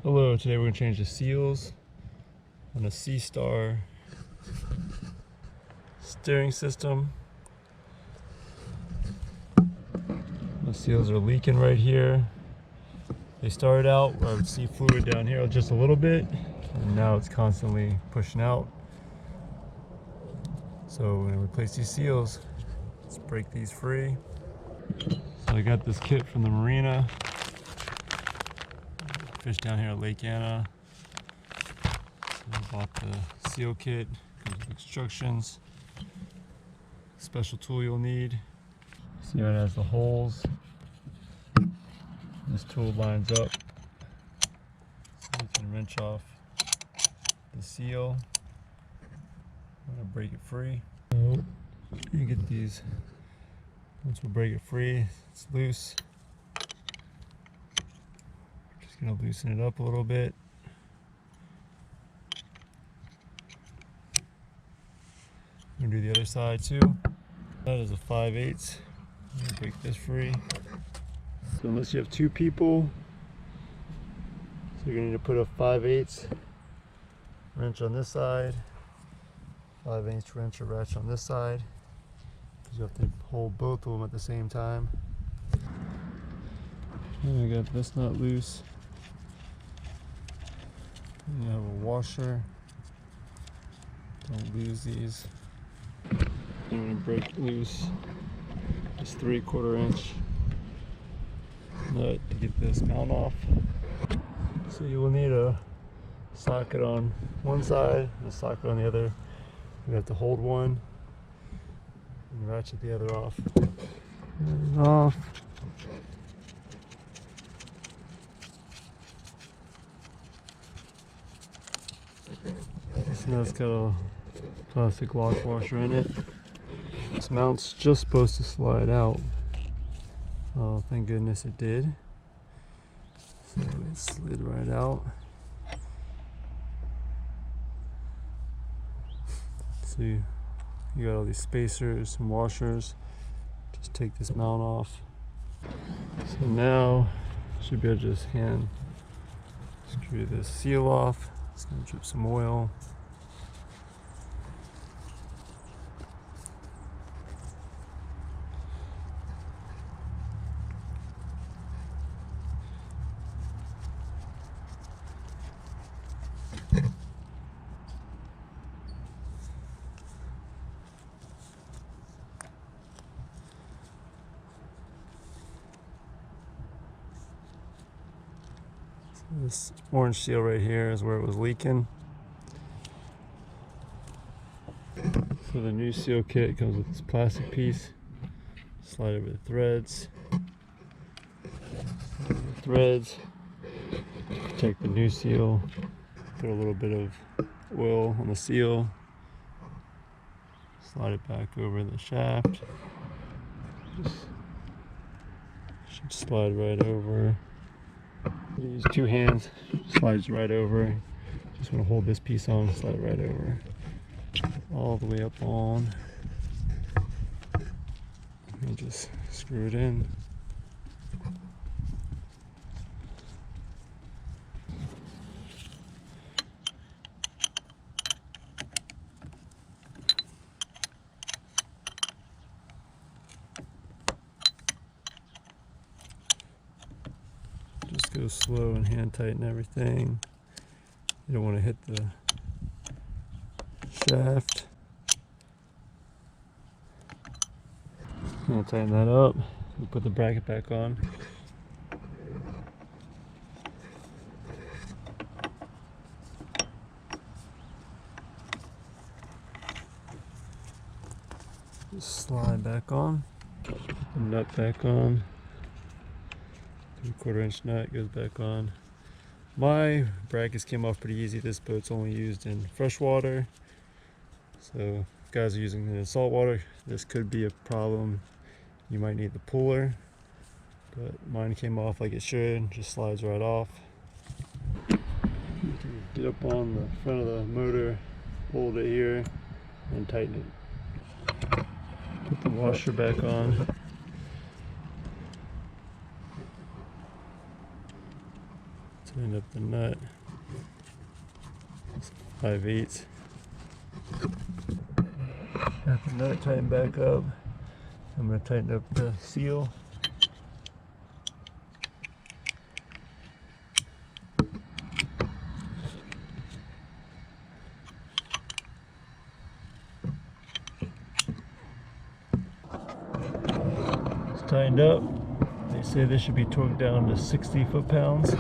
Hello, today we're going to change the seals on a SeaStar steering system. The seals are leaking right here. They started out where I would see fluid down here just a little bit, and now it's constantly pushing out. So we're going to replace these seals. Let's break these free. So I got this kit from the marina. Fish down here at Lake Anna. So I bought the seal kit, comes with instructions, special tool you'll need. See how it has the holes. This tool lines up so you can wrench off the seal. I'm gonna break it free. So you get these. Once we break it free, it's loose. Gonna loosen it up a little bit. I'm gonna do the other side too. That is a 5/8. I'm gonna break this free. So unless you have two people, so you're gonna need to put a 5/8 wrench on this side, 5/8 wrench or ratchet on this side, because you have to hold both of them at the same time. And I got this nut loose. You have a washer. Don't lose these. I'm going to break loose this 3/4 inch nut to get this mount off. So you will need a socket on one side and a socket on the other. You have to hold one and ratchet the other off. And off. This nut's got a plastic lock washer in it. This mount's just supposed to slide out. Oh, thank goodness it did. So it slid right out. So you got all these spacers and washers. Just take this mount off. So now you should be able to just hand screw this seal off. It's going to drip some oil. This orange seal right here is where it was leaking. So the new seal kit comes with this plastic piece. Slide over the threads. Protect the new seal. Throw a little bit of oil on the seal. Slide it back over the shaft. Should slide right over. Use two hands, slides right over. Just want to hold this piece on, slide it right over. All the way up on. And just screw it in. Just go slow and hand tighten everything. You don't want to hit the shaft. I'll tighten that up. We'll put the bracket back on. Just slide back on. Put the nut back on. 3/4 inch nut goes back on. My brackets came off pretty easy. This boat's only used in freshwater, so if guys are using it in saltwater, this could be a problem. You might need the puller, but mine came off like it should. Just slides right off. Get up on the front of the motor, hold it here, and tighten it. Put the washer back on. Tighten up the nut. 5/8. Got the nut tightened back up. I'm going to tighten up the seal. It's tightened up. They say this should be torqued down to 60 foot-pounds.